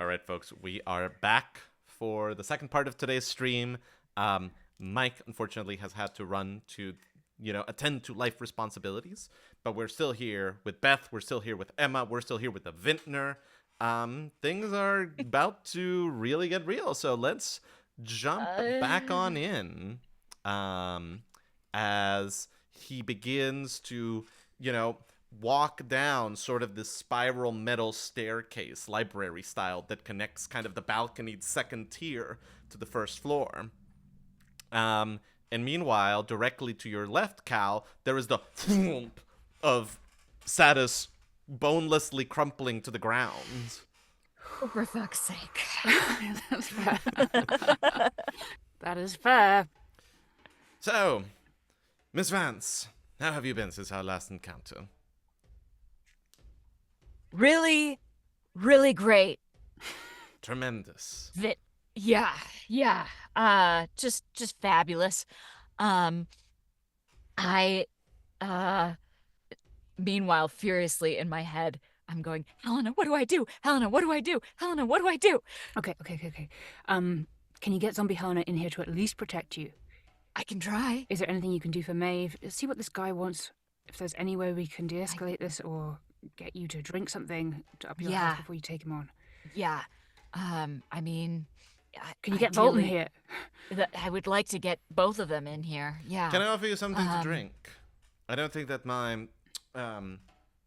All right, folks, we are back for the second part of today's stream. Mike, unfortunately, has had to run to, attend to life responsibilities, but we're still here with Beth. We're still here with Emma. We're still here with the vintner. Things are about to really get real, so let's jump back on in as he begins to, walk down sort of this spiral metal staircase, library style, that connects kind of the balconied second tier to the first floor. And meanwhile, directly to your left, Cal, there is the thump of Satus bonelessly crumpling to the ground. Oh, for fuck's sake. That's fair. That is fair. So, Miss Vance, how have you been since our last encounter? Really, really great. Tremendous. Yeah. Just fabulous. Meanwhile, furiously in my head, I'm going, Helena, what do I do? Helena, what do I do? Helena, what do I do? Okay. Can you get zombie Helena in here to at least protect you? I can try. Is there anything you can do for Maeve? See what this guy wants. If there's any way we can de-escalate this or get you to drink something to up your health before you take him on. Yeah. Can you get Bolton here? I would like to get both of them in here. Yeah. Can I offer you something to drink? I don't think that my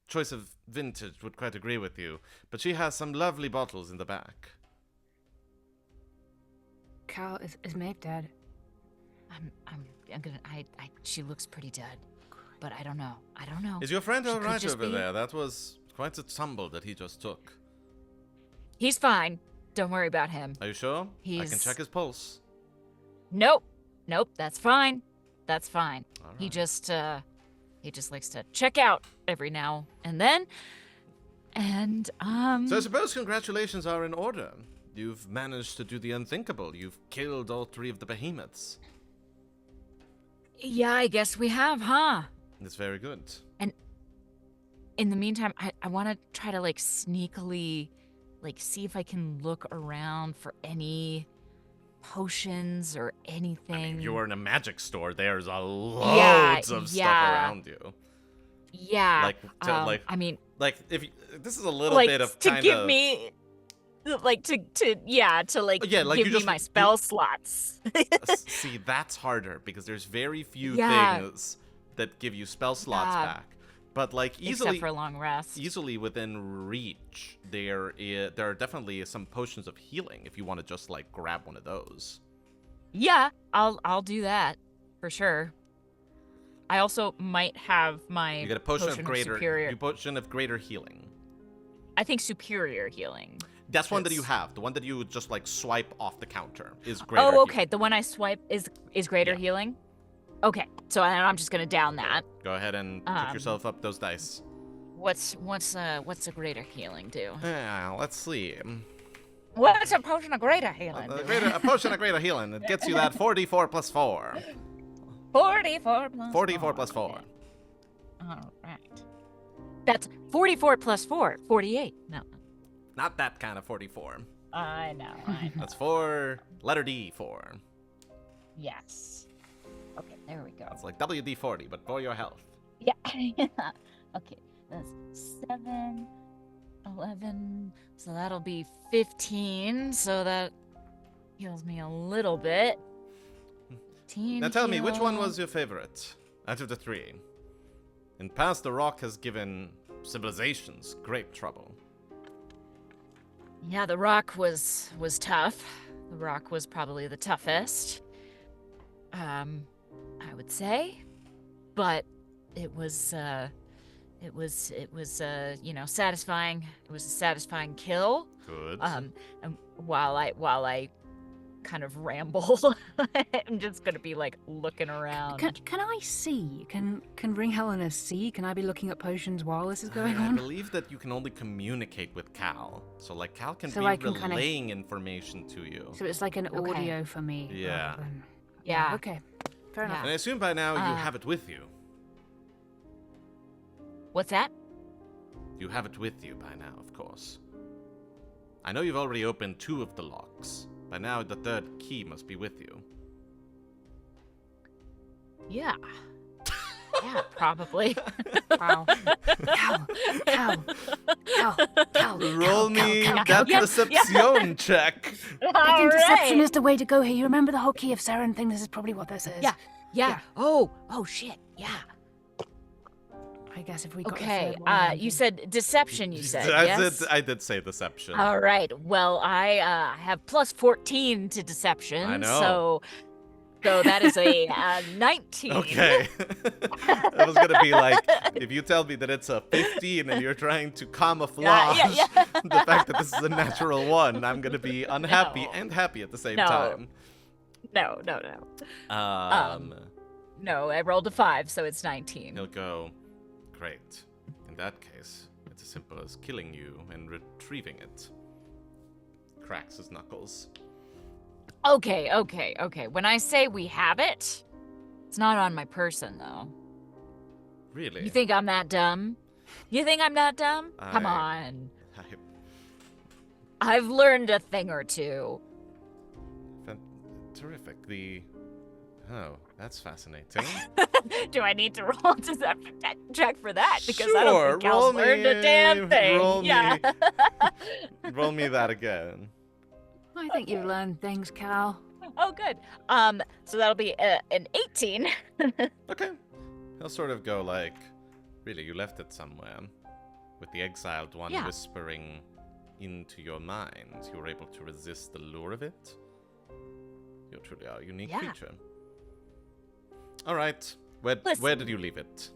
choice of vintage would quite agree with you, but she has some lovely bottles in the back. Cal, is Maeve dead? She looks pretty dead, but I don't know. Is your friend all right over there? That was quite a tumble that he just took. He's fine. Don't worry about him. Are you sure? I can check his pulse. Nope. That's fine. All right. He just likes to check out every now and then. And So I suppose congratulations are in order. You've managed to do the unthinkable. You've killed all 3 of the behemoths. Yeah, I guess we have, huh? That's very good. And in the meantime, I want to try to sneakily see if I can look around for any potions or anything. I mean, you were in a magic store. There's a loads of stuff around you. Yeah. If you, this is a little bit of to kind give of me give me my spell slots. See, that's harder because there's very few things that give you spell slots back. But easily, except for long rest, easily within reach, there are definitely some potions of healing if you want to just grab one of those. Yeah, I'll do that for sure. I also might have my you get a potion of superior. greater healing. I think superior healing. That's one that you have. The one that you would just swipe off the counter is greater. Oh, okay. Healing. The one I swipe is greater healing. Okay, so I'm just gonna down that. Go ahead and pick yourself up those dice. What's a greater healing do? Yeah, let's see. What's a potion of greater healing? A potion of greater healing. It gets you that 44 plus 4. 44 plus 44 plus 4. All right. That's 44 plus 4. 48. No. Not that kind of 44. I know. That's 4. Letter D 4. Yes. Okay, there we go. It's like WD-40, but for your health. Yeah. Okay, that's 7, 11, so that'll be 15, so that heals me a little bit. 15 Now tell me, which one was your favorite out of the 3? In past, the rock has given civilizations great trouble. Yeah, the rock was tough. The rock was probably the toughest. I would say, but it was satisfying. It was a satisfying kill. Good. And while I kind of ramble, I'm just gonna be looking around. Can I see? Can Ring Helena see? Can I be looking at potions while this is going on? I believe that you can only communicate with Cal. So Cal can be relaying information to you. So it's like an audio for me. Yeah. Yeah. Okay. Fair enough. And I assume by now you have it with you. What's that? You have it with you by now, of course. I know you've already opened 2 of the locks. By now, the 3rd key must be with you. Yeah. Yeah, probably. Wow. Cal. Roll me that Cal. perception check. I think deception is the way to go here. You remember the whole Key of Saren thing? This is probably what this is. Yeah. Oh, shit. Yeah. I guess if we got Okay. the 3rd one, You said deception. You said yes. I did say deception. All right. Well, I have plus 14 to deception. I know. So that is a 19. Okay. I was gonna be like, if you tell me that it's a 15 and you're trying to camouflage the fact that this is a natural 1, I'm gonna be unhappy and happy at the same time. No. No, I rolled a 5, so it's 19. He'll go, great. In that case, it's as simple as killing you and retrieving it. Cracks his knuckles. Okay. When I say we have it, it's not on my person, though. Really? You think I'm that dumb? Come on. I've learned a thing or two. Terrific. Oh, that's fascinating. Do I need to roll a deception check for that? Because Sure, I don't think Cal's learned a damn thing. Roll me that again. I think you've learned things, Cal. Oh, good. So that'll be an 18. Okay. He'll sort of go like, really, you left it somewhere. With the exiled one whispering into your mind, you were able to resist the lure of it. You truly are a unique creature. All right. Where did you leave it?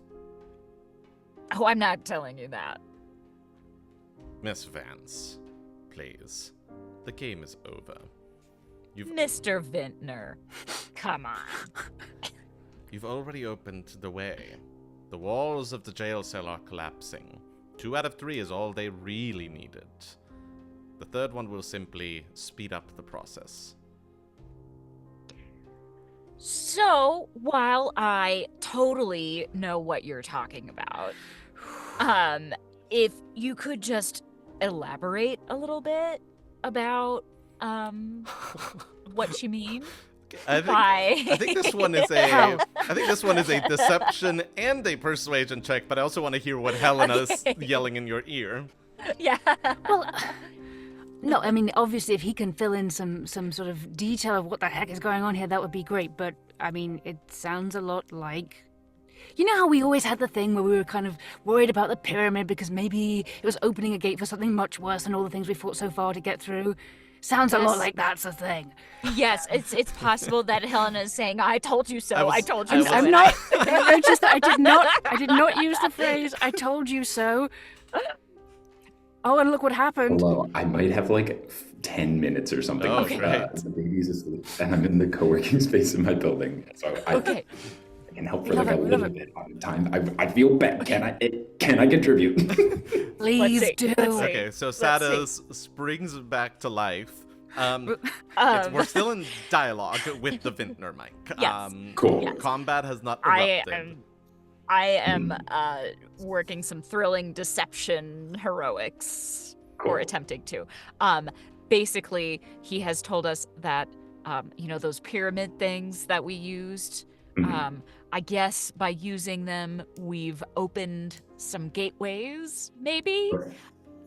Oh, I'm not telling you that. Miss Vance, please. The game is over. Mr. Vintner, come on. You've already opened the way. The walls of the jail cell are collapsing. 2 out of 3 is all they really needed. The 3rd one will simply speed up the process. So, while I totally know what you're talking about, if you could just elaborate a little bit about what you mean. I think this one is a deception and a persuasion check, but I also want to hear what Helena is yelling in your ear. Yeah. Well, no, I mean, obviously, if he can fill in some sort of detail of what the heck is going on here, that would be great. But, I mean, it sounds a lot like... You know how we always had the thing where we were kind of worried about the pyramid because maybe it was opening a gate for something much worse than all the things we fought so far to get through? Sounds a lot like that's a thing. Yes, it's possible that Helena is saying, I told you so, I told you so. I'm not... I did not use the phrase, I told you so. Oh, and look what happened. Hello, I might have like 10 minutes or something. Oh, okay. The baby's asleep, and I'm in the co-working space in my building. So I can help for like a little bit on time. I feel bad. Can I contribute? Please do. Okay, so Satus springs back to life. We're still in dialogue with the Vintner mic. Yes. Cool. Yes. Combat has not erupted. I am working some thrilling deception heroics, or attempting to. Basically, he has told us that, those pyramid things that we used, I guess by using them, we've opened some gateways, maybe?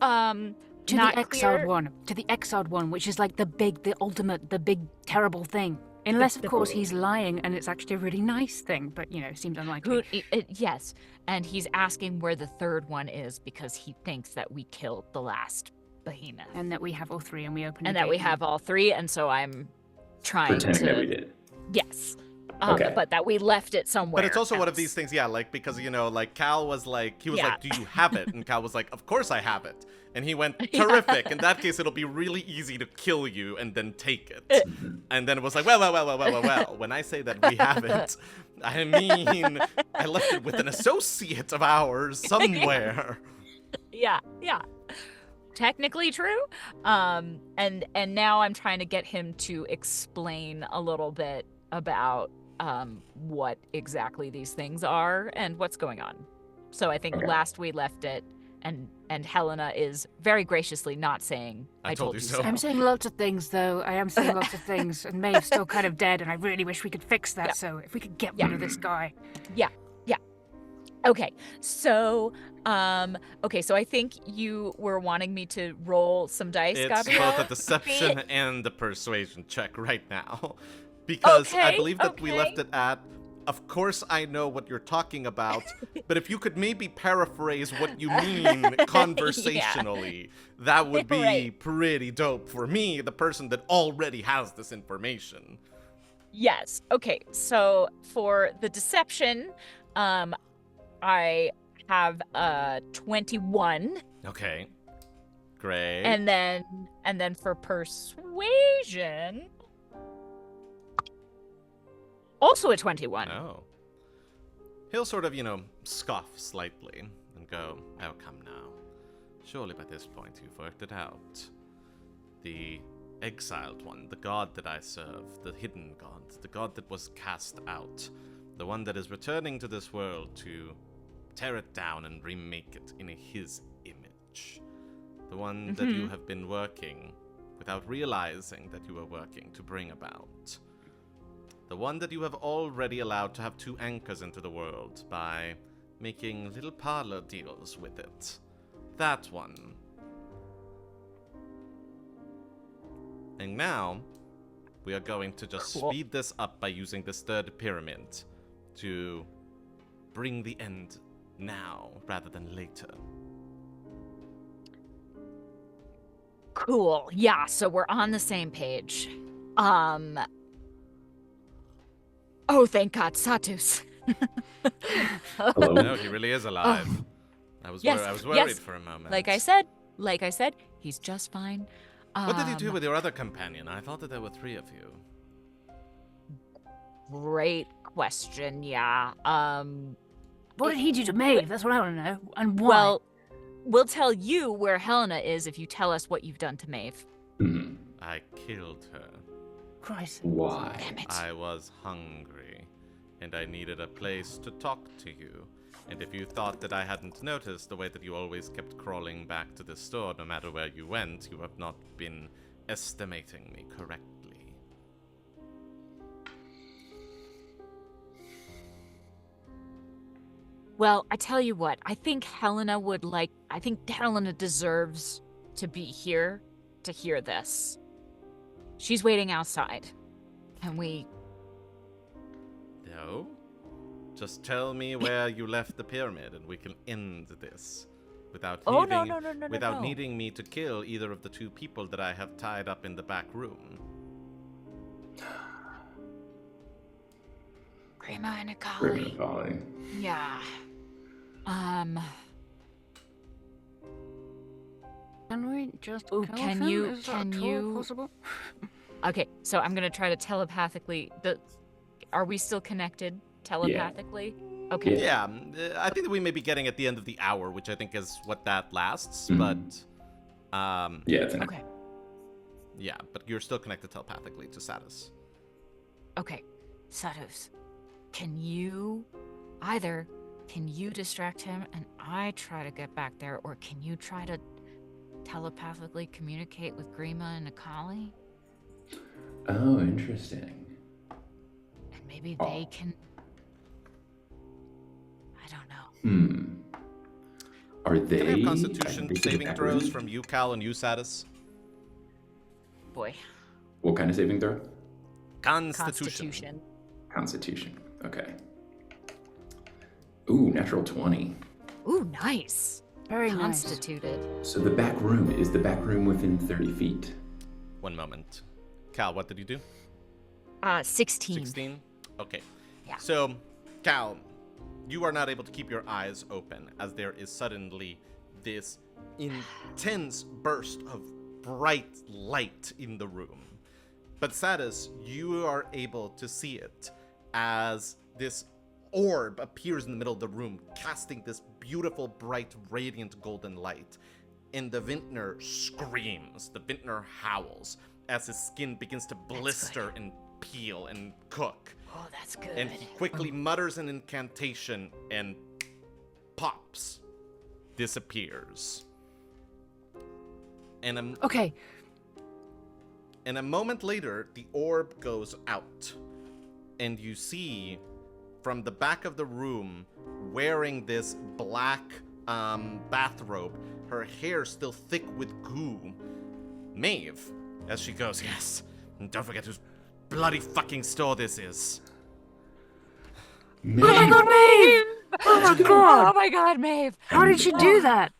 To the exiled one, which is like the ultimate, the big, terrible thing. Unless, of course, he's lying and it's actually a really nice thing, but, seems unlikely. Yes, and he's asking where the 3rd one is because he thinks that we killed the last behemoth. And that we have all 3 and we opened And that we have all 3, and so I'm trying Pretending that we did. Yes. Okay. But that we left it somewhere. But it's also else. one of these things, because, Cal was like, do you have it? And Cal was like, of course I have it. And he went, terrific. In that case, it'll be really easy to kill you and then take it. And then it was like, well. When I say that we have it, I mean, I left it with an associate of ours somewhere. Yeah. Technically true. And now I'm trying to get him to explain a little bit about what exactly these things are and what's going on. So I think last we left it, and Helena is very graciously not saying, I told you so. I'm saying lots of things, though. I am saying lots of things, and Maeve's still kind of dead, and I really wish we could fix that, so if we could get rid of this guy. Yeah. Okay, so I think you were wanting me to roll some dice, It's Gabriel. both a deception and a persuasion check right now. Because I believe that we left it at, of course I know what you're talking about, but if you could maybe paraphrase what you mean conversationally, that would be pretty dope for me, the person that already has this information. Yes. Okay, so for the deception, I have 21. Okay. Great. And then for persuasion, also a 21. Oh. He'll sort of, scoff slightly and go, oh, come now. Surely by this point you've worked it out. The exiled one, the god that I serve, the hidden god, the god that was cast out, the one that is returning to this world to tear it down and remake it in his image. The one that you have been working without realizing that you were working to bring about. The one that you have already allowed to have 2 anchors into the world by making little parlor deals with it. That one. And now, we are going to just speed this up by using this 3rd pyramid to bring the end now rather than later. Cool. Yeah, so we're on the same page. Oh, thank God, Satus. Hello? No, he really is alive. I was worried for a moment. Like I said, he's just fine. What did you do with your other companion? I thought that there were 3 of you. Great question, yeah. What did he do to Maeve? That's what I want to know. And why? Well, we'll tell you where Helena is if you tell us what you've done to Maeve. I killed her. Christ. Why? Damn it. I was hungry, and I needed a place to talk to you. And if you thought that I hadn't noticed the way that you always kept crawling back to the store no matter where you went, you have not been estimating me correctly. Well, I tell you what, I think Helena deserves to be here to hear this. She's waiting outside. Can we... No? Just tell me where you left the pyramid and we can end this. Without needing me to kill either of the 2 people that I have tied up in the back room. Grima and Akali. Yeah. Can we just Ooh, kill can him? you- Is that can at all you- possible? Okay, so I'm gonna try to telepathically... Are we still connected telepathically? Okay. Yeah, I think that we may be getting at the end of the hour, which I think is what that lasts, but... Yeah, it's an Okay. Yeah, but you're still connected telepathically to Satus. Okay. Satus, can you distract him and I try to get back there, or can you try to telepathically communicate with Grima and Akali? Oh, interesting. And maybe they can... I don't know. Are they... Can I have Constitution technically saving back throws room? from you, Cal, and you, Satus? Boy. What kind of saving throw? Constitution. Constitution. Okay. Ooh, natural 20. Ooh, nice. Very nice. Constituted. So the back room, is the back room within 30 feet? One moment. Cal, what did you do? 16. 16? Okay. Yeah. So, Cal, you are not able to keep your eyes open as there is suddenly this intense burst of bright light in the room. But Satus, you are able to see it as this orb appears in the middle of the room, casting this beautiful, bright, radiant golden light. And the vintner screams, the vintner howls, as his skin begins to blister and peel and cook. Oh, that's good. And he quickly mutters an incantation and pops. disappears. Okay. And a moment later, the orb goes out. And you see, from the back of the room, wearing this black bathrobe, her hair still thick with goo, Maeve, as she goes, yes, and don't forget whose bloody fucking store this is. Maeve. Oh my god, Maeve! Oh my god! Oh my god, Maeve! How did she do that?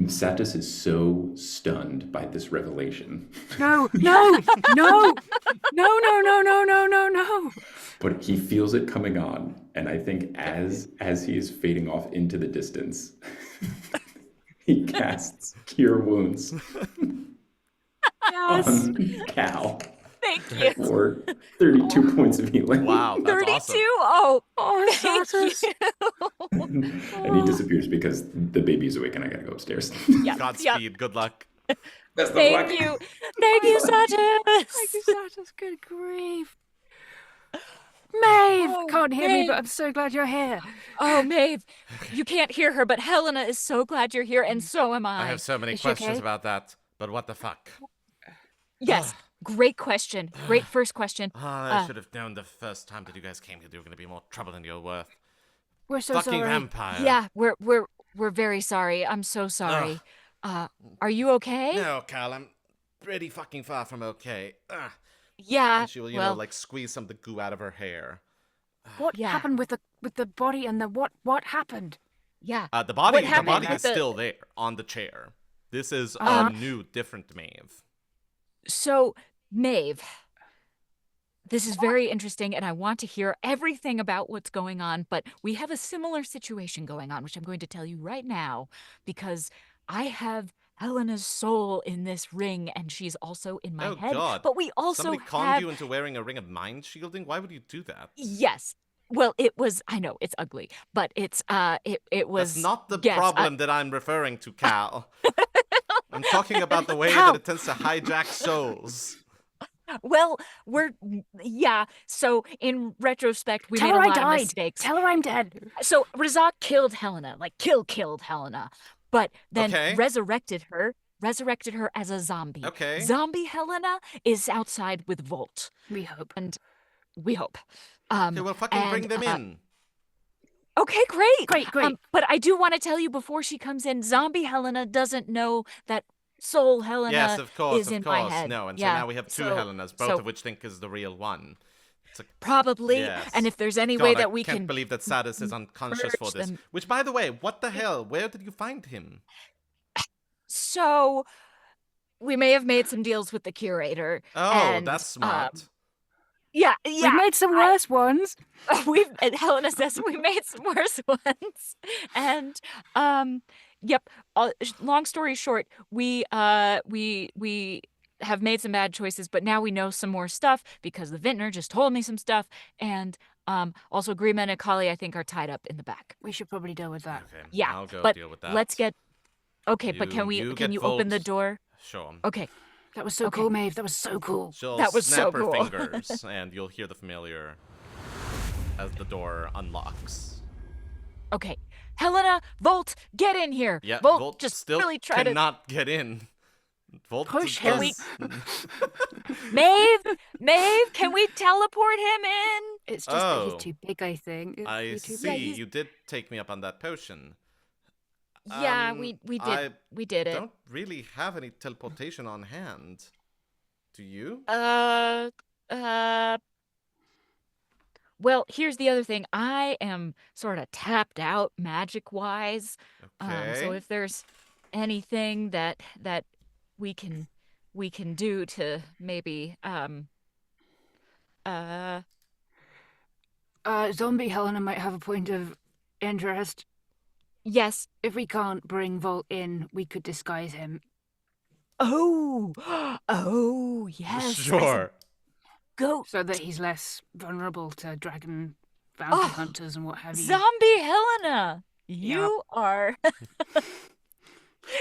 Satus is so stunned by this revelation. No, no, no, no, no, no, no, no, no, no. But he feels it coming on, and I think as he is fading off into the distance, he casts Cure Wounds Yes. on Cal Thank you. for 32 points of healing. Wow, that's 32? awesome. Oh, Oh, thank Satus. you. And he disappears because the baby's awake and I gotta go upstairs. Yeah, Godspeed, good luck. That's the Thank luck. you. Thank you, Satus. Thank you, Satus. Good grief. Maeve! Oh, Can't hear me, Maeve. but I'm so glad you're here. Oh, Maeve, you can't hear her, but Helena is so glad you're here, and so am I. I have so many Is she questions okay? about that, but what the fuck? Yes, great question. Great first question. I should have known the first time that you guys came here you were going to be more trouble than you're worth. We're so Fucking sorry. vampire. Yeah, we're very sorry. I'm so sorry. Are you okay? No, Cal, I'm pretty fucking far from okay. Yeah. And she will, well, like squeeze some of the goo out of her hair. What Yeah. happened with the body and the what happened? yeah. The body happened is with the- still there on the chair. This is Uh-huh. a new, different Maeve. So, Maeve, this is very interesting, and I want to hear everything about what's going on, but we have a similar situation going on, which I'm going to tell you right now, because I have Helena's soul in this ring, and she's also in my Oh, head. God. But we also Somebody conned have... you into wearing a ring of mind shielding? Why would you do that? Yes. Well, it was... I know, it's ugly, but it's... It was... That's not the yes, problem that I'm referring to, Cal. I'm talking about the way Cal. that it tends to hijack souls. Well, yeah, so in retrospect, we Tell made her a I lot of died. mistakes. Tell her I'm dead. So Razak killed Helena, like killed Helena, but then Okay. resurrected her as a zombie. Okay. Zombie Helena is outside with Volt, We hope. and we hope. Okay, well, fucking bring and, them in. Okay, great. Great. But I do want to tell you before she comes in, zombie Helena doesn't know that Soul Helena Yes, of course, is of in course. my head. No, and yeah. so now we have two so, Helenas, both so of which think is the real one. It's a probably. Yes. And if there's any God, way I that we can't can believe that Satus is unconscious for merge this. them. Which, by the way, what the hell? Where did you find him? So we may have made some deals with the curator. Oh, and, that's smart. Yeah. We've made some worse ones. And Helena says we made some worse ones. And yep. Long story short, we have made some bad choices, but now we know some more stuff because the vintner just told me some stuff, and also Grima and Akali I think are tied up in the back. We should probably deal with that. Okay, Yeah, I'll go but deal with that. let's get. Okay, but You can you open the get door? Sure. Okay. That was so Okay. cool, Maeve. That was so cool. She'll That was snap so her cool. fingers, and you'll hear the familiar as the door unlocks. Okay. Helena, Volt, get in here. Yeah, Volt, just still really try to. cannot get in. Volt Push does- him. Maeve, can we teleport him in? It's just that Oh. he's too big, I think. I He's too see. big. You did take me up on that potion. Yeah, we did. I We did it. don't really have any teleportation on hand. Do you? Well, here's the other thing. I am sort of tapped out magic-wise. Okay. So if there's anything that we can do to maybe Zombie Helena might have a point of interest. yes. If we can't bring Volt in, we could disguise him. Oh, yes. as a Sure. Ghost. So that he's less vulnerable to dragon bounty Oh, hunters and what have you. Zombie Helena, you are.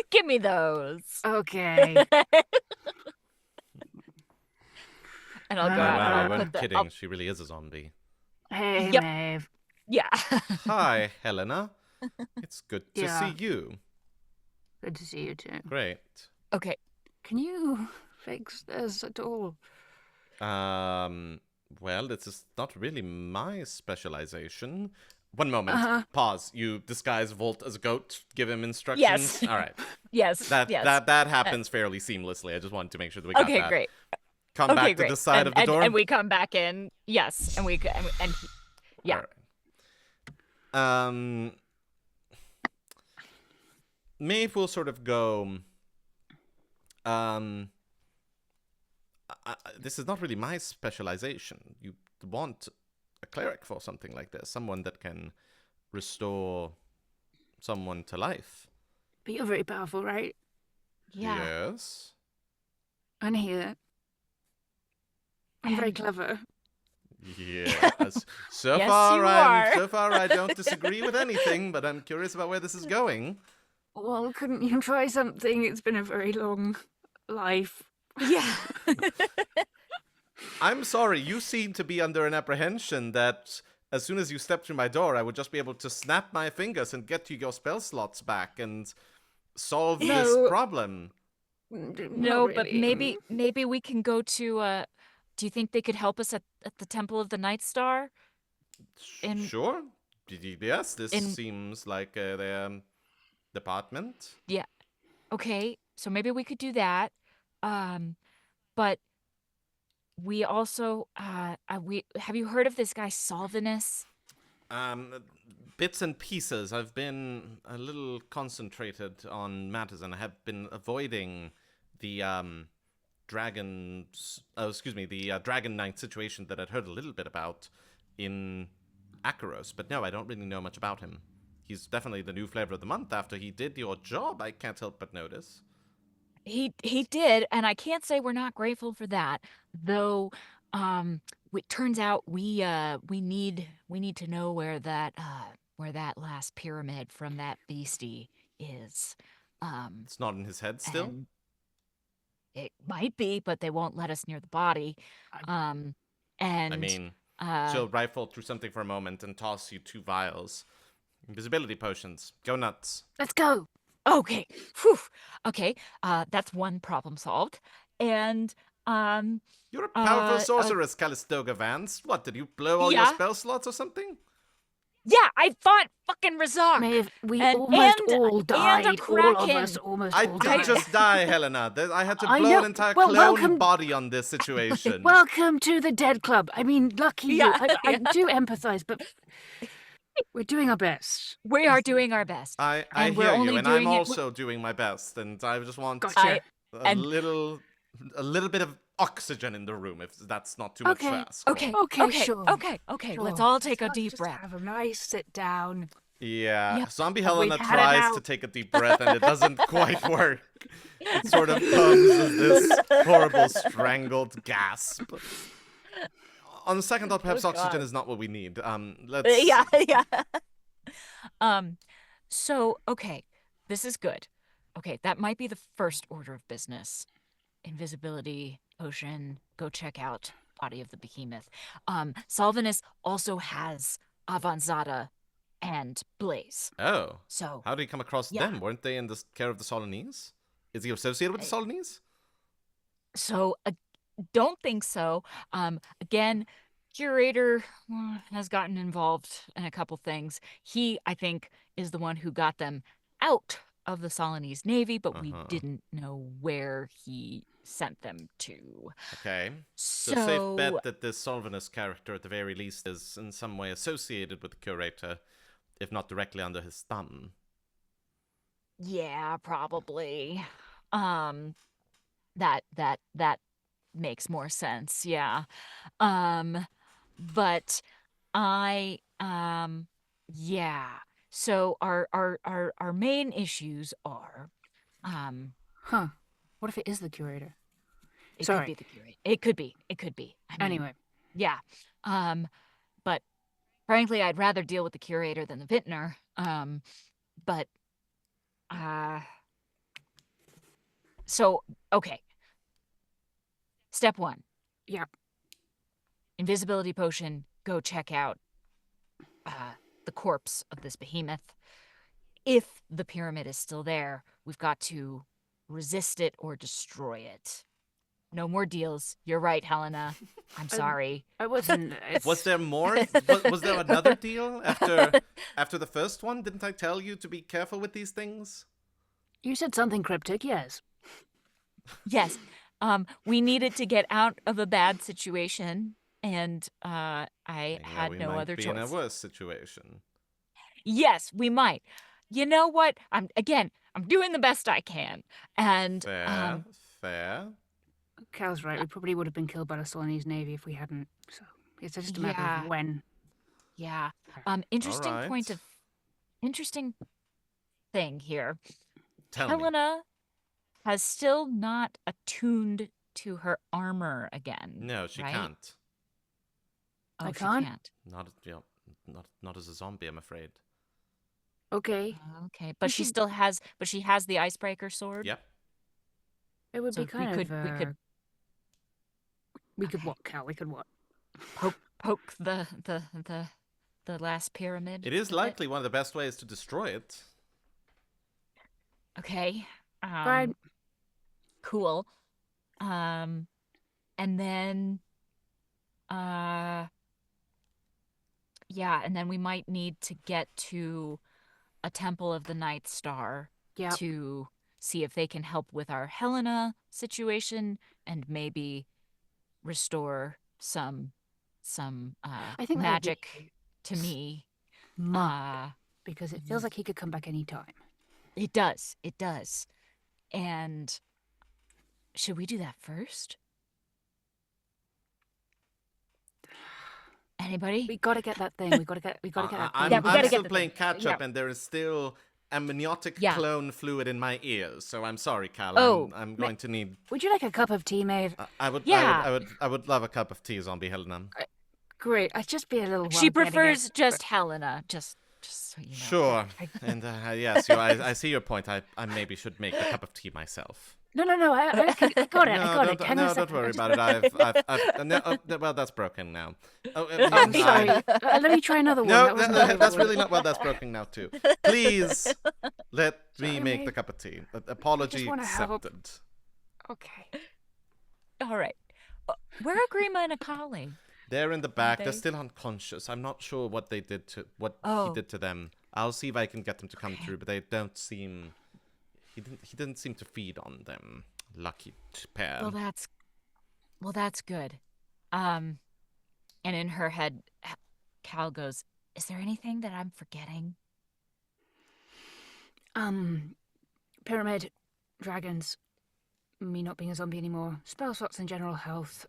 Give me those. Okay. And I'll go Oh, out wow, I and I'll wasn't put the. kidding. She really is a zombie. Hey, Yep. Maeve. Yeah. Hi, Helena. It's good to Yeah. see you. Good to see you too. Great. Okay. Can you fix this at all? Well, this is not really my specialization. One moment. Pause. You disguise Volt as a goat, give him instructions? Yes. All right. Yes. That happens fairly seamlessly. I just wanted to make sure that we got that. Okay, great. Come back to the side of the door. And we come back in. Yes, and yeah. All right. Maybe we'll sort of go. This is not really my specialization. You want a cleric for something like this, someone that can restore someone to life. But you're very powerful, right? Yeah. Yes. I hear that. I'm very clever. Yes. So Yes, far, you are. so far, I don't disagree with anything, but I'm curious about where this is going. Well, couldn't you try something? It's been a very long life. Yeah. I'm sorry, you seem to be under an apprehension that as soon as you step through my door, I would just be able to snap my fingers and get you your spell slots back and solve this problem. No, Not but really. maybe we can go to. Do you think they could help us at the Temple of the Night Star? Sure. Yes, this in- seems like their department. Yeah. Okay, so maybe we could do that. But we also have you heard of this guy Solvinus? Bits and pieces. I've been a little concentrated on matters, and I have been avoiding the Dragon Knight situation that I'd heard a little bit about in Akeros. But no, I don't really know much about him. He's definitely the new flavor of the month after he did your job, I can't help but notice. He did, and I can't say we're not grateful for that. Though it turns out we need to know where that last pyramid from that beastie is. It's not in his head still? And it might be, but they won't let us near the body. And I mean, she'll rifle through something for a moment and toss you 2 vials. Invisibility potions. Go nuts. Let's go. Okay. Whew. Okay. That's one problem solved. And You're a powerful sorceress, Calistoga Vance. What, did you blow all your spell slots or something? Yeah, I fought fucking Razak. We almost all died. All of us almost I all did died. just die, Helena. I had to I blow know. an entire Well, clone welcome- body on this situation. Welcome to the Dead Club. I mean, lucky you. Yeah, I do empathize, but we're doing our best. We are doing our best. I and we're hear only you, and I'm doing it- also doing my best, and I just want Gotcha. a little bit of oxygen in the room, if that's not too much to ask. Okay. Sure. Okay. Sure. Let's all take a Let's deep just breath. Have a nice sit down. Yeah, Yep. Zombie Have we Helena had it tries now? to take a deep breath, and it doesn't quite work. It sort of comes as this horrible strangled gasp. On the second thought, perhaps oxygen is not what we need. Let's... Yeah. So, okay, this is good. Okay, that might be the first order of business. Invisibility, potion, go check out body of the behemoth. Solvinus also has Avanzada and Blaze. Oh. So, How did he come across them? Weren't they in the care of the Solanese? Is he associated with the Solanese? So, don't think so. Again, curator has gotten involved in a couple things. He, I think, is the one who got them out of the Solanese Navy, but we didn't know where he sent them to. Okay. So safe bet that this Solvinus character, at the very least, is in some way associated with the curator, if not directly under his thumb. Yeah, probably. That makes more sense. Yeah. But yeah. So our main issues are What if it is the curator? it Sorry. could be the curate. It could be. I mean, Anyway. yeah. But frankly, I'd rather deal with the curator than the vintner. But so okay. Step 1. Yeah. Invisibility potion. Go check out the corpse of this behemoth. if the pyramid is still there, we've got to resist it or destroy it. No more deals. You're right, Helena. I'm sorry. I wasn't. Was there more? Was there another deal after the first one? Didn't I tell you to be careful with these things? You said something cryptic, yes. Yes. We needed to get out of a bad situation, and I had no other choice. We might be in a worse situation. Yes, we might. You know what? I'm doing the best I can. And fair. Cal's right. We probably would have been killed by the Solvinus Navy if we hadn't. So it's just a matter of when. Yeah. Interesting right. point of interesting thing here. Tell Helena me. has still not attuned to her armor again. No, she right? can't. Oh, I she can't? can't. Not as a zombie, I'm afraid. Okay. Okay, but she still has. But she has the icebreaker sword. Yep. It would So be kind of. We could what, Cal? We could what? Poke the last pyramid. It is likely one of the best ways to destroy it. Okay. Right. Cool. And then and then we might need to get to a Temple of the Night Star to see if they can help with our Helena situation and maybe restore some I think magic to me. Because it feels like he could come back any time. It does. And should we do that first? Anybody? We gotta get that thing. We gotta get that thing. I'm still playing catch up, and there is still amniotic clone fluid in my ears. So I'm sorry, Cal. I'm going to need. Would you like a cup of tea, Maeve? I would love a cup of tea, Zombie Helena. Great. I'd just be a little. She prefers just Helena. Just so you know. Sure. And yes, I see your point. I maybe should make a cup of tea myself. No. I got it. Don't worry about it. Well, that's broken now. I'm sorry. Let me try another one. No, that's really not. Well, that's broken now too. Please let me make the cup of tea. Apology accepted. Okay. All right. Where are Grima and Akali? They're in the back. They're still unconscious. I'm not sure what they did to he did to them. I'll see if I can get them to come through, but they don't seem. He didn't seem to feed on them. Lucky pair. Well, that's good. And in her head, Cal goes, "Is there anything that I'm forgetting?" Pyramid, dragons, me not being a zombie anymore, spell slots and general health.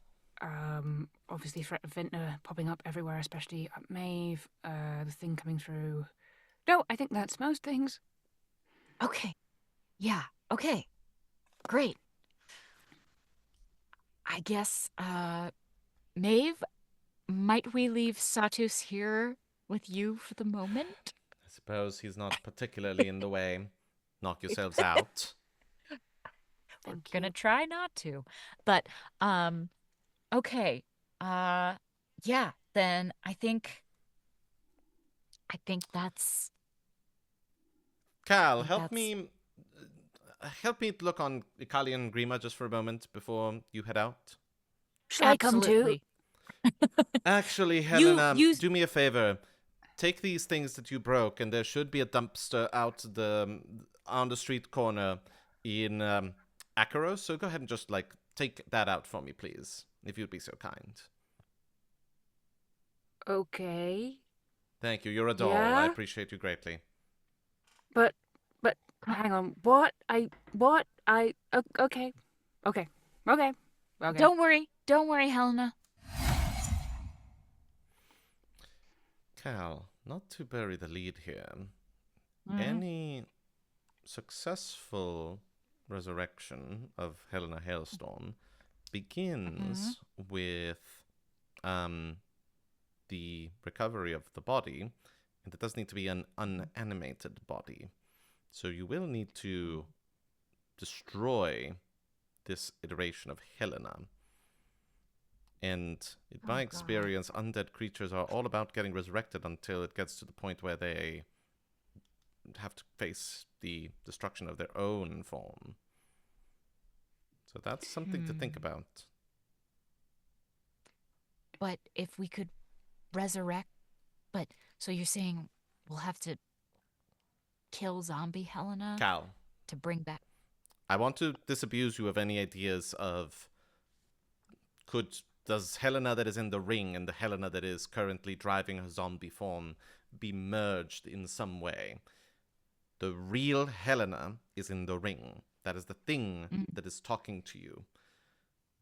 Obviously threat of Vintner popping up everywhere, especially at Maeve. The thing coming through. No, I think that's most things. Okay. Yeah, okay. Great. I guess, Maeve, might we leave Satus here with you for the moment? I suppose he's not particularly in the way. Knock yourselves out. We're gonna try not to. But, okay. Yeah, then I think that's... Cal, help me look on Akali and Grima just for a moment before you head out. Shall I come too? Actually, Helena, do me a favor. Take these things that you broke, and there should be a dumpster out on the street corner in Akeros. So go ahead and just take that out for me, please, if you'd be so kind. Okay. Thank you. You're a doll. I appreciate you greatly. But hang on. Okay. Don't worry, Helena. Cal, not to bury the lead here. Any successful resurrection of Helena Hailstorm begins with the recovery of the body, and it does need to be an unanimated body. So you will need to destroy this iteration of Helena. And in my experience, undead creatures are all about getting resurrected until it gets to the point where they have to face the destruction of their own form. So that's something to think about. But if we could resurrect... So you're saying we'll have to kill zombie Helena Cal, to bring back... I want to disabuse you of any ideas of... Does Helena that is in the ring and the Helena that is currently driving her zombie form be merged in some way? The real Helena is in the ring. That is the thing that is talking to you.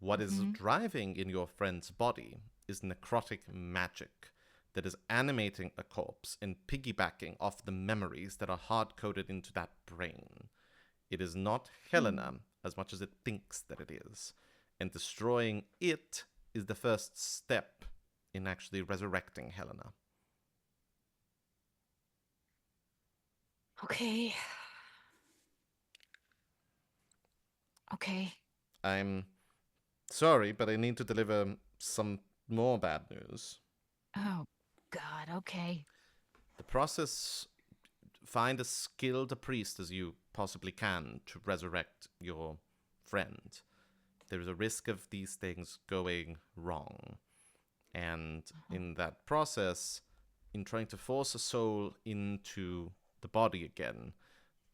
What is driving in your friend's body is necrotic magic that is animating a corpse and piggybacking off the memories that are hard-coded into that brain. It is not Helena as much as it thinks that it is. And destroying it is the first step in actually resurrecting Helena. Okay. I'm sorry, but I need to deliver some more bad news. Oh, God, okay. The process... Find as skilled a priest as you possibly can to resurrect your friend. There is a risk of these things going wrong. And in that process, in trying to force a soul into the body again,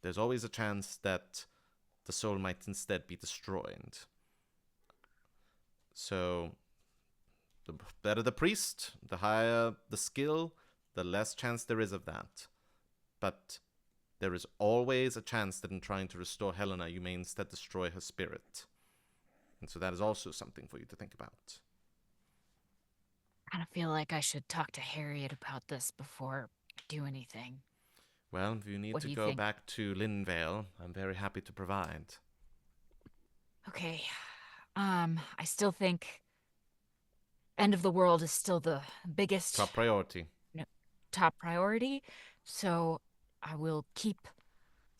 there's always a chance that the soul might instead be destroyed. So, the better the priest, the higher the skill, the less chance there is of that. But there is always a chance that in trying to restore Helena, you may instead destroy her spirit. And so that is also something for you to think about. I kind of feel like I should talk to Harriet about this before I do anything. Well, if you need to go back to Linvale, I'm very happy to provide. Okay. I still think end of the world is still the biggest... Top priority. Top priority. So I will keep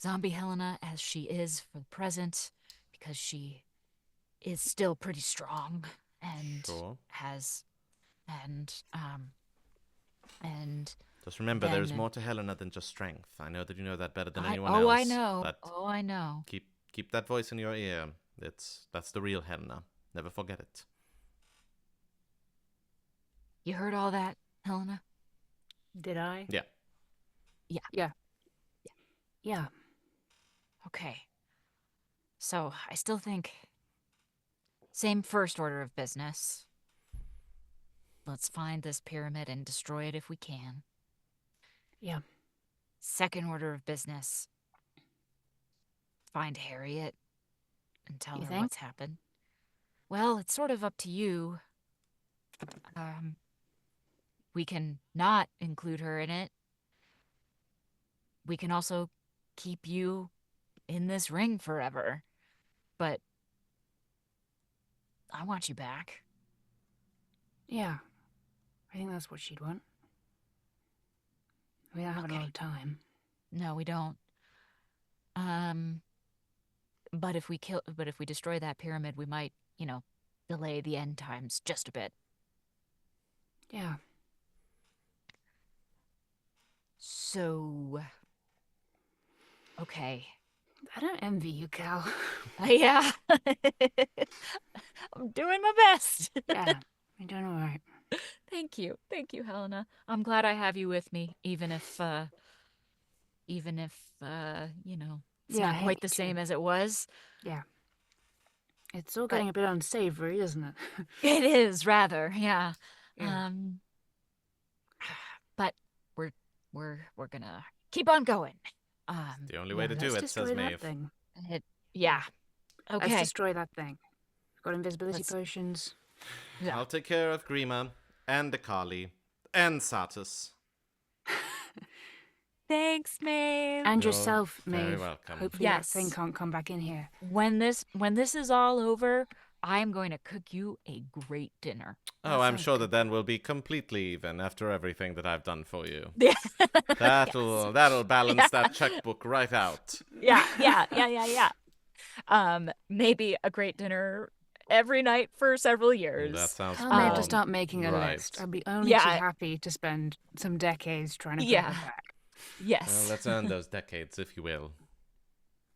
zombie Helena as she is for the present, because she is still pretty strong and has... And just remember, there is more to Helena than just strength. I know that you know that better than anyone else. I know. But I know. Keep that voice in your ear. That's the real Helena. Never forget it. You heard all that, Helena? Did I? Yeah. Yeah. Okay. So I still think same first order of business. Let's find this pyramid and destroy it if we can. Yeah. Second order of business. Find Harriet and tell her what's happened. Well, it's sort of up to you. We can not include her in it. We can also keep you in this ring forever. But I want you back. Yeah. I think that's what she'd want. We don't have a lot of time. No, we don't. But if we destroy that pyramid, we might, delay the end times just a bit. Yeah. So, okay. I don't envy you, Cal. Yeah. I'm doing my best. Yeah, you're doing all right. Thank you, Helena. I'm glad I have you with me, even if it's not quite the same as it was. Yeah. It's all getting a bit unsavory, isn't it? It is, rather, yeah. But we're gonna keep on going. The only way to do it, says Maeve. Yeah. Okay. Let's destroy that thing. We've got invisibility potions. Yeah. I'll take care of Grima and Akali and Satus. Thanks, Maeve. And yourself, Maeve. Very welcome. Hopefully that thing can't come back in here. When this is all over, I'm going to cook you a great dinner. Oh, I'm sure that then we'll be completely even after everything that I've done for you. That'll balance that checkbook right out. Yeah. Maybe a great dinner every night for several years. That sounds fun. I have to start making a list. I'd be only too happy to spend some decades trying to get it back. Yes. Let's earn those decades, if you will.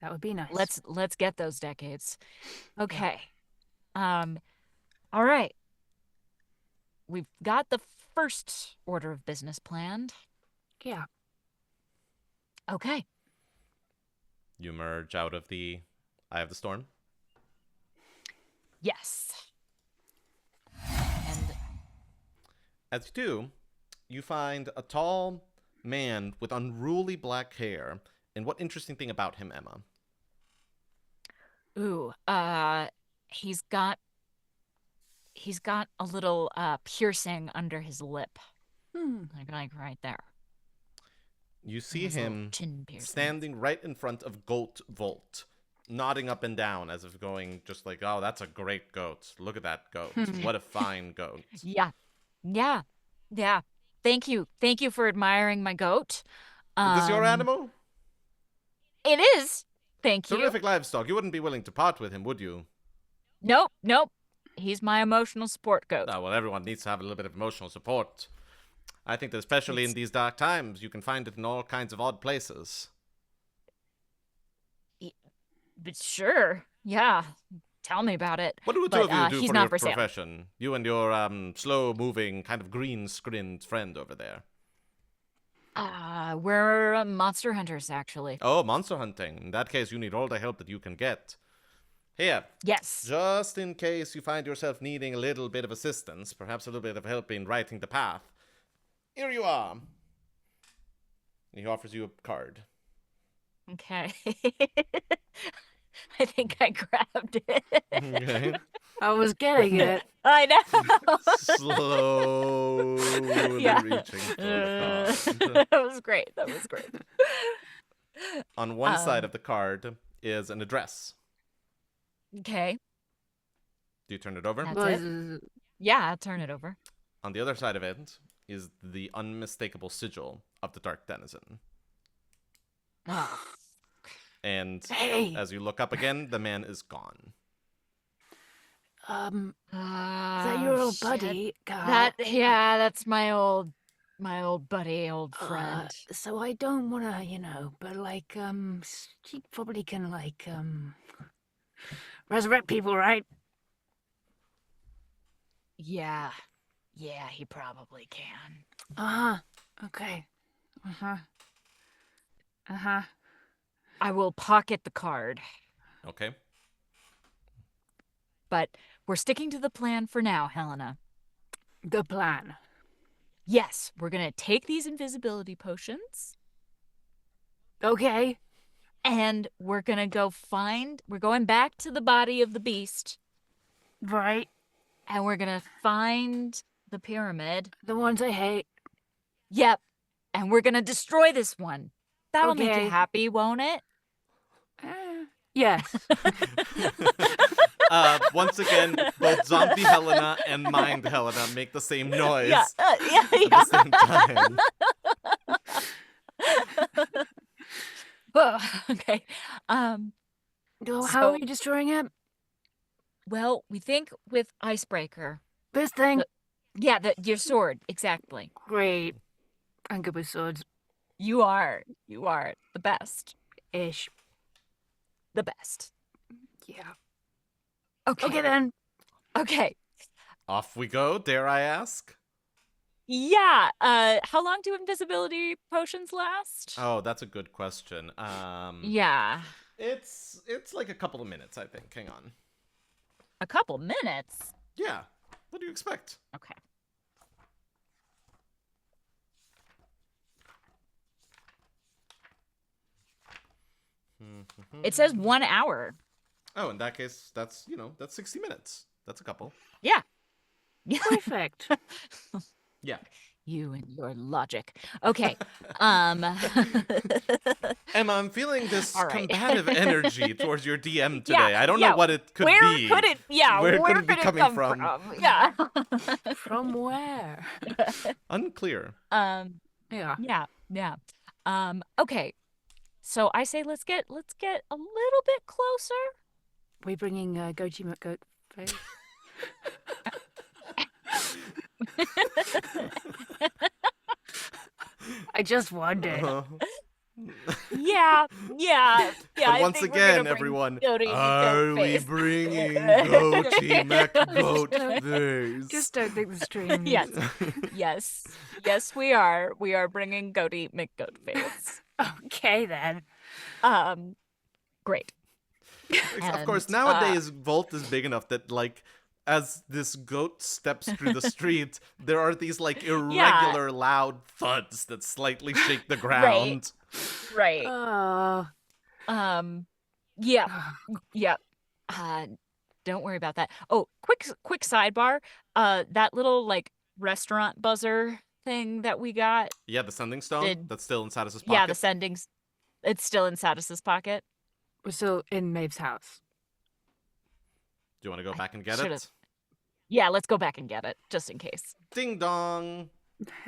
That would be nice. Let's get those decades. Okay. All right. We've got the first order of business planned. Yeah. Okay. You emerge out of the eye of the storm. Yes. And As you do, you find a tall man with unruly black hair. And what interesting thing about him, Emma? ooh, he's got a little piercing under his lip. Like right there. You see His little him chin piercing. standing right in front of Goat Volt, nodding up and down as if going just like, oh, that's a great goat. Look at that goat. What a fine goat. Yeah. Thank you for admiring my goat. Is this your animal? It is. Thank you. Terrific livestock. You wouldn't be willing to part with him, would you? Nope. He's my emotional support goat. Oh, well, everyone needs to have a little bit of emotional support. I think that especially in these dark times, you can find it in all kinds of odd places. But sure. Yeah. Tell me about it. What do the two of you do he's for not your for sale. profession? You and your slow-moving, kind of green-skinned friend over there. We're monster hunters, actually. Oh, monster hunting. In that case, you need all the help that you can get. Here, Yes. just in case you find yourself needing a little bit of assistance, perhaps a little bit of help in writing the path, here you are. He offers you a card. Okay. I think I grabbed it. Okay. I was getting it. I know. Slowly Yeah. reaching for the card. That was great. On one side of the card is an address. Okay. Do you turn it over? That's Yeah, I'll turn it over. On the other side of it is the unmistakable sigil of the Dark Denizen. Oh. And Hey. as you look up again, the man is gone. Is that your old buddy? God. That's my old buddy, old friend. So I don't want to, but she probably can resurrect people, right? Yeah, he probably can. Okay. I will pocket the card, Okay. but we're sticking to the plan for now, Helena. The plan. Yes, we're gonna take these invisibility potions, Okay. and we're going back to the body of the beast, Right. and we're gonna find the pyramid. The ones I hate. Yep, and we're gonna destroy this one. That'll make Okay. you happy, won't it? Yes. Once again, both zombie Helena and mind Helena make the same noise Yeah. at the same time. Okay. How are we destroying it? Well, we think with Icebreaker. This thing? Yeah, your sword, exactly. Great. I'm good with swords. You are the best. Ish. The best. Yeah. Okay. Okay then. Okay. Off we go, dare I ask? Yeah. How long do invisibility potions last? Oh, that's a good question. Yeah. It's like a couple of minutes, I think. Hang on. A couple minutes. Yeah. What do you expect? Okay. It says 1 hour. Oh, in that case, that's 60 minutes. That's a couple. Yeah. Perfect. Yeah. You and your logic. Okay. Emma, I'm feeling this All right. combative energy towards your DM today. Yeah, I don't yeah. know what it could Where be. could it? Yeah. Where Where could it be coming come from? Yeah. From where? Unclear. Yeah. Yeah. Okay. So I say let's get a little bit closer. We bringing Goji McGoat face? I just wondered. Yeah. But I once think we're gonna again, bring everyone, Goaty are we McGoatface. bringing Goaty McGoatface? Just don't think the stream Yes. needs. Yes, we are. We are bringing Goaty McGoatface. Okay, then. Great. Of course, And, nowadays, Volt is big enough that, like, as this goat steps through the street, there are these, like, irregular, loud thuds that slightly shake the ground. Right. Yeah. Don't worry about that. Oh, quick sidebar. That little like restaurant buzzer thing that we got. Yeah, the sending stone that's still in Satus's pocket. Yeah, the sendings. It's still in Satus's pocket. We're still in Maeve's house. Do you want to go back and get it? Yeah, let's go back and get it, just in case. Ding dong.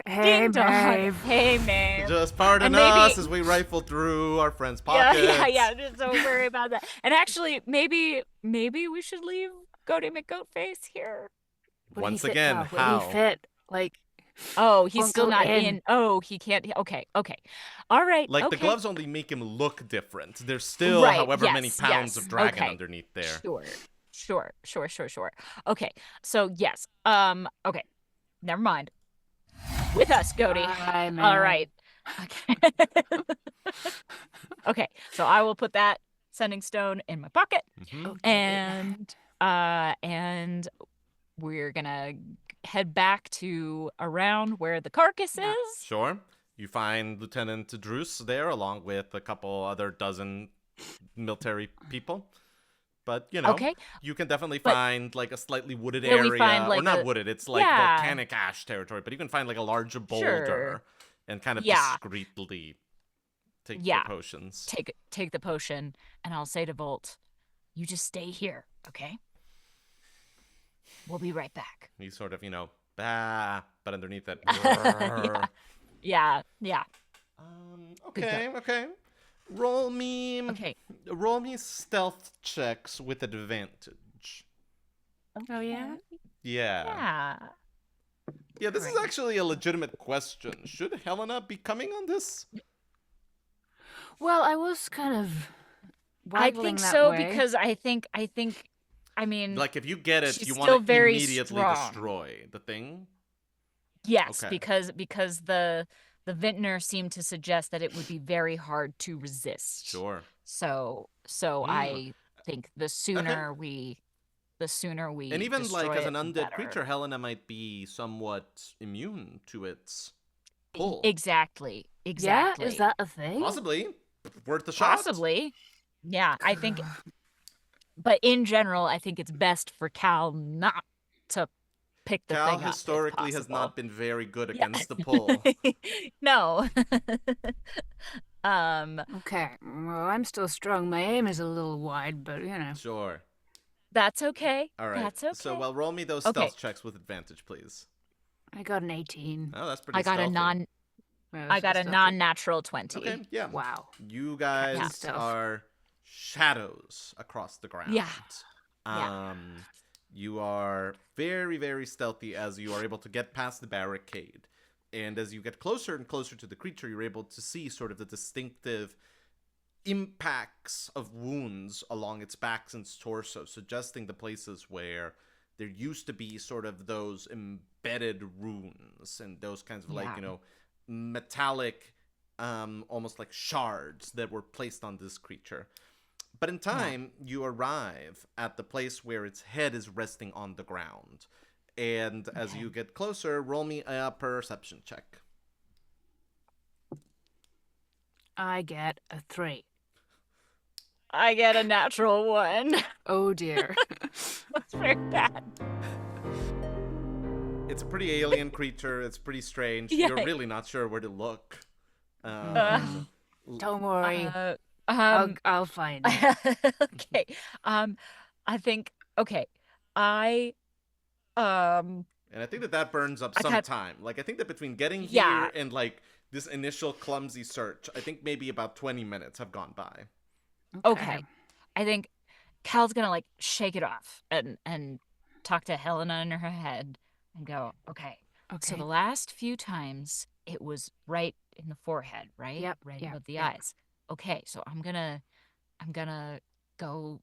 Hey, Ding dong. Maeve. Hey, Maeve. Just pardon us as we rifle through our friend's pockets. Yeah. Just don't worry about that. And actually, maybe we should leave Goaty McGoatface here. Once again, how? Would he fit? Like, oh, he's still Uncle not in. in. Oh, he can't. Okay. All right. Like, okay. the gloves only make him look different. There's still Right, however many yes, pounds yes. of dragon Okay. underneath there. Sure. Okay. So, yes. Okay. Never mind. With us, Goaty. Bye, Maeve. All right. Okay. Okay. So I will put that sending stone in my pocket, Mhm. and we're gonna head back to around where the carcass is. Sure. You find Lieutenant Druce there along with a couple other dozen military people. But, you know, Okay. you can definitely But- find, like, a slightly wooded Yeah, we area. find, Or like, not a- wooded, it's, like, Yeah. volcanic ash territory. But you can find, like, a larger boulder Sure. and kind of Yeah. discreetly take Yeah. the potions. Take the potion, and I'll say to Volt, "You just stay here, okay? We'll be right back." You sort of, bah, but underneath that. Yeah. Okay. Roll me Okay. stealth checks with advantage. Oh, yeah? Yeah. Yeah, this is Great. actually a legitimate question. Should Helena be coming on this? Well, I was kind of I waggling think that so way. because I mean, Like, if you get it, she's you still want to very immediately strong. destroy the thing? yes, Okay. because the vintner seemed to suggest that it would be very hard to resist. Sure. So I think the sooner we And even, like, destroy as it, an the undead better. creature, Helena might be somewhat immune to its pull. Exactly. Yeah? Is that a thing? Possibly. Worth a shot. Possibly. Yeah, I think. But in general, I think it's best for Cal not to pick the Cal thing up. if historically has possible. not been very good Yeah. against the pull. No. Okay. Well, I'm still strong. My aim is a little wide, but, you know. Sure. That's okay. All right. That's okay. So, well, roll me those Okay. stealth checks with advantage, please. I got an 18. Oh, that's pretty I got stealthy. I got a non-natural 20. Okay, yeah. Wow. You guys stealth. are shadows across the ground. Yeah. You are very, very stealthy as you are able to get past the barricade. And as you get closer and closer to the creature, you're able to see sort of the distinctive impacts of wounds along its back and its torso, suggesting the places where there used to be sort of those embedded runes and those kinds of, like, Yeah. you know, metallic, almost like shards that were placed on this creature. But in time, you arrive at the place where its head is resting on the ground. And as you get closer, roll me a perception check. I get a 3. I get a natural 1. Oh, dear. That's very bad. It's a pretty alien creature. It's pretty strange. Yeah. You're really not sure where to look. Don't worry. Um, I'll find it. okay. I think. Okay. And I think that burns up some had- time. Like, I think that between getting Yeah. here and, like, this initial clumsy search, I think maybe about 20 minutes have gone by. Okay. I think Cal's gonna like shake it off and talk to Helena in her head and go, okay, So Okay. the last few times it was right in the forehead, right? Yep, Right yep, above the yep. eyes. Okay, so I'm gonna go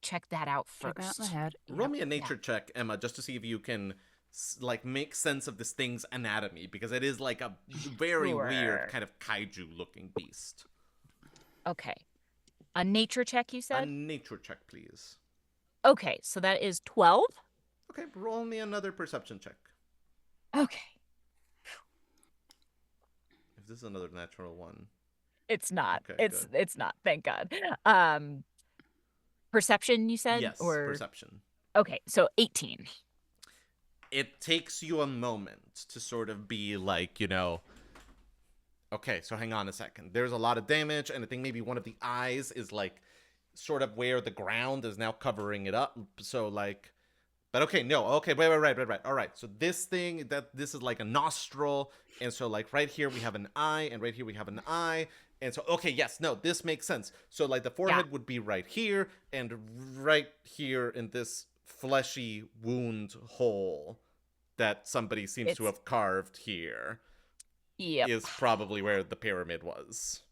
check that out first. Check out the head. Roll Yep. me a nature check, Emma, just to see if you can like make sense of this thing's anatomy, because it is like a very weird Sure. kind of kaiju looking beast. Okay. A nature check, you A said? nature check, please. Okay, so that is 12. Okay, roll me another perception check. Okay. If this is another natural one. It's not. Okay, It's not, thank God. Perception, you said? Yes, Or perception. okay, so 18. It takes you a moment to sort of be like, okay, so hang on a second. There's a lot of damage, and I think maybe one of the eyes is like sort of where the ground is now covering it up. So like, but okay, no, okay, wait, right. All right, so this is like a nostril, and so like right here we have an eye, and right here we have an eye, and so okay, yes, no, this makes sense. So like the forehead would be right here, and right here in this fleshy wound hole that somebody seems to have carved here. Yep. Is probably where the pyramid was.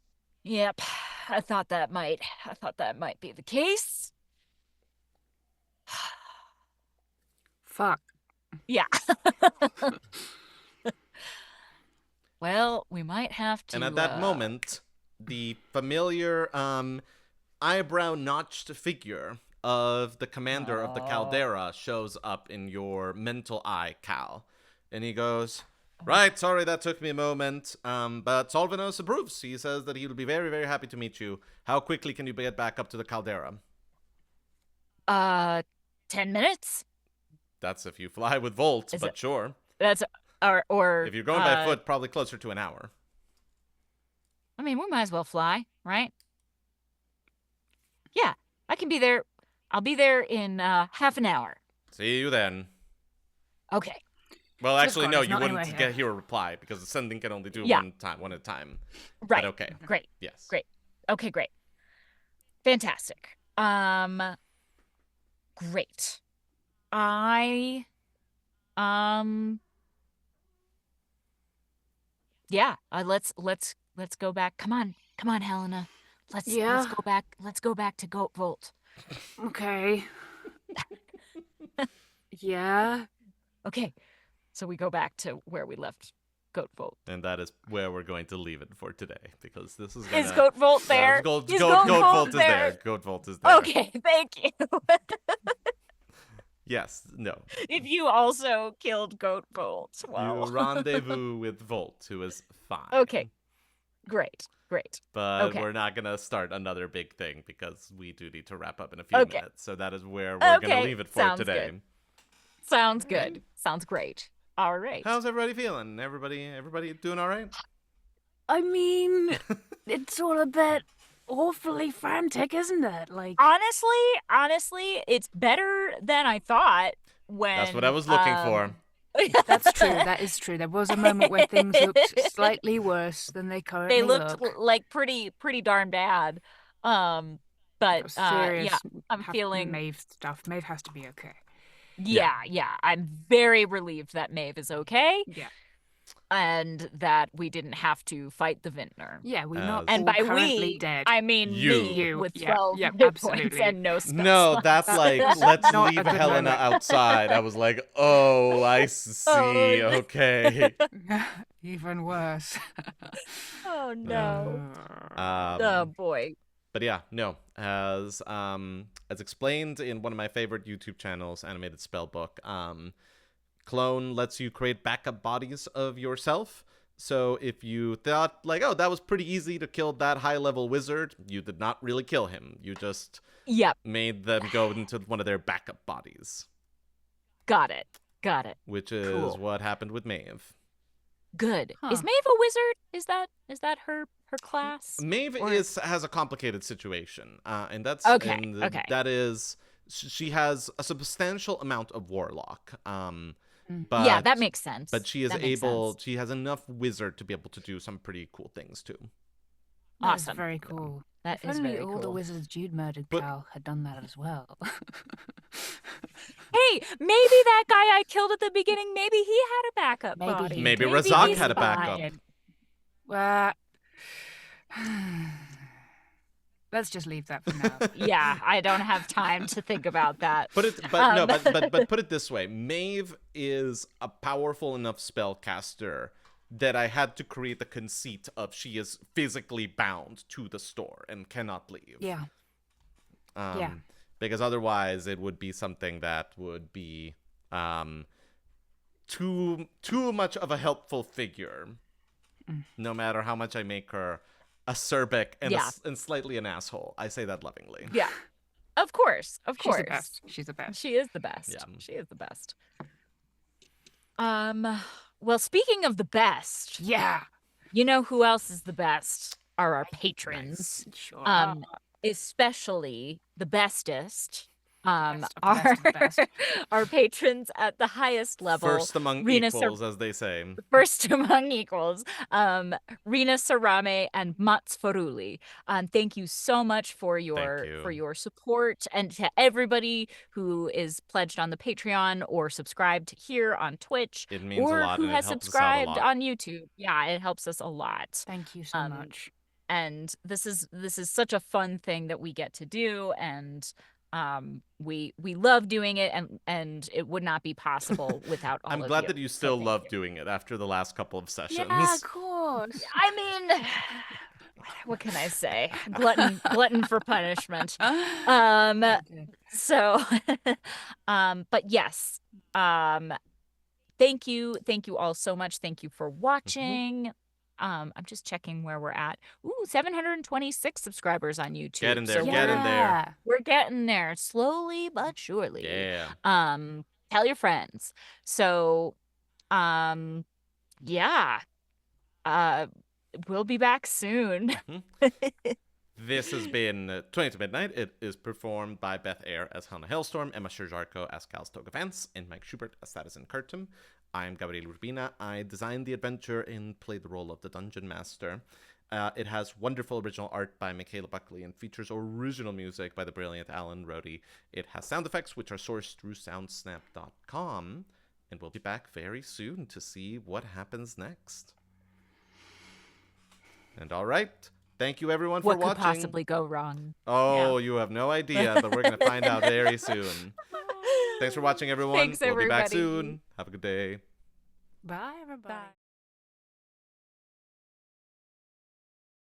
Yep. I thought that might be the case. Fuck. Yeah. Well, we might have to. And at that moment, the familiar eyebrow-notched figure of the commander of the caldera shows up in your mental eye, Cal. And he goes, right, sorry that took me a moment, but Solvinus approves. He says that he will be very, very happy to meet you. How quickly can you get back up to the caldera? 10 minutes? That's if you fly with Volt, but sure. That's or if you're going by foot, probably closer to an hour. I mean, we might as well fly, right? Yeah, I can be there. I'll be there in half an hour. See you then. Okay. Well, actually, no, there's you not wouldn't anywhere hear a reply, because the sending can only do one at a time. Right. But okay. Great. Yes. Great. Okay, great. Fantastic. Great. Yeah, let's go back. Come on, Helena. Let's go back to Goat Vault. Okay. Yeah. Okay, so we go back to where we left Goat Vault. And that is where we're going to leave it for today, because this is Is Goat Vault there? Goat Vault is there. Goat Vault is there. Okay, thank you. Yes, no. If you also killed Goat Vault, well. You rendezvous with Volt, who is fine. Okay, great. But we're not going to start another big thing, because we do need to wrap up in a few minutes. So that is where we're going to leave it for today. Good. Sounds good. Sounds great. All right. How's everybody feeling? Everybody doing all right? I mean, it's all a bit awfully frantic, isn't it? Like, honestly, it's better than I thought. That's what I was looking for. That's true. That is true. There was a moment where things looked slightly worse than they currently look. They looked like pretty darn bad. But serious, yeah, I'm feeling Maeve stuff. Maeve has to be okay. Yeah. I'm very relieved that Maeve is okay. Yeah. And that we didn't have to fight the vintner. Yeah, we're not and by currently we, dead. I mean me with 12 hit points and no spell No, slots. that's like, let's Not leave a good Helena moment. outside. I was like, oh, I see. Okay. Even worse. Oh no. Um, Oh boy. But yeah, no. As explained in one of my favorite YouTube channels, Animated Spellbook, Clone lets you create backup bodies of yourself. So if you thought, like, oh, that was pretty easy to kill that high-level wizard, you did not really kill him. You just made them go into one of their backup bodies. Got it. Which is what happened with Maeve. Good. Huh. Is Maeve a wizard? Is that her class? Maeve has a complicated situation, and that's okay. That is, she has a substantial amount of warlock. But, yeah, that makes sense. But she is she has enough wizard to be able to do some pretty cool things too. That's Awesome. very cool. That If is only very all cool. the wizards Jude murdered But- Cal had done that as well. Hey, maybe that guy I killed at the beginning, maybe he had a backup Maybe body. he Maybe did. Razak he's had a backup. fine. Well, let's just leave that for now. Yeah, I don't have time to think about that. But put it this way: Maeve is a powerful enough spellcaster that I had to create the conceit of she is physically bound to the store and cannot leave. Yeah. Yeah. Because otherwise, it would be something that would be too much of a helpful figure. No matter how much I make her acerbic and and slightly an asshole, I say that lovingly. Yeah, of course. She's the best. She's the best. She is the best. Yeah. She is the best. Well, speaking of the best, Yeah. you know who else is the best? Are our patrons. Sure. Especially the bestest. Best of the best of the best. Our patrons at the highest level. First among Rena equals, as they say. First among equals, Rena Sarame and Mats Foruli. Thank you so much for your support, and to everybody who is pledged on the Patreon or subscribed here on Twitch, It means or a lot, who and it has helps us out a subscribed lot. on YouTube. Yeah, it helps us a lot. Thank you so much. And this is such a fun thing that we get to do, and we love doing it, and it would not be possible without all I'm of glad you. that you So still thank love you. doing it after the last couple of sessions. Yeah, of course. I mean, what can I say? Glutton for punishment. So, but yes, thank you all so much. Thank you for watching. I'm just checking where we're at. Ooh, 726 subscribers on YouTube. Get in there, So get in there. we're getting there slowly but surely. Yeah. Tell your friends. So, yeah. We'll be back soon. This has been 20 to Midnight. It is performed by Beth Eyre as Helena Hailstorm, Emma Sherr-Ziarko as Cal's Toga Vance, and Mike Schubert as Satus and Curtum. I'm Gabriel Urbina. I designed the adventure and played the role of the Dungeon Master. It has wonderful original art by Mikaela Buckley and features original music by the brilliant Alan Rohde. It has sound effects, which are sourced through soundsnap.com. And we'll be back very soon to see what happens next. And all right. Thank you, everyone, for What watching. could possibly go wrong? Oh, you have no idea, but we're going to find out very soon. Thanks for watching, everyone. Thanks, We'll be back everybody. soon. Have a good day. Bye, everybody. Bye.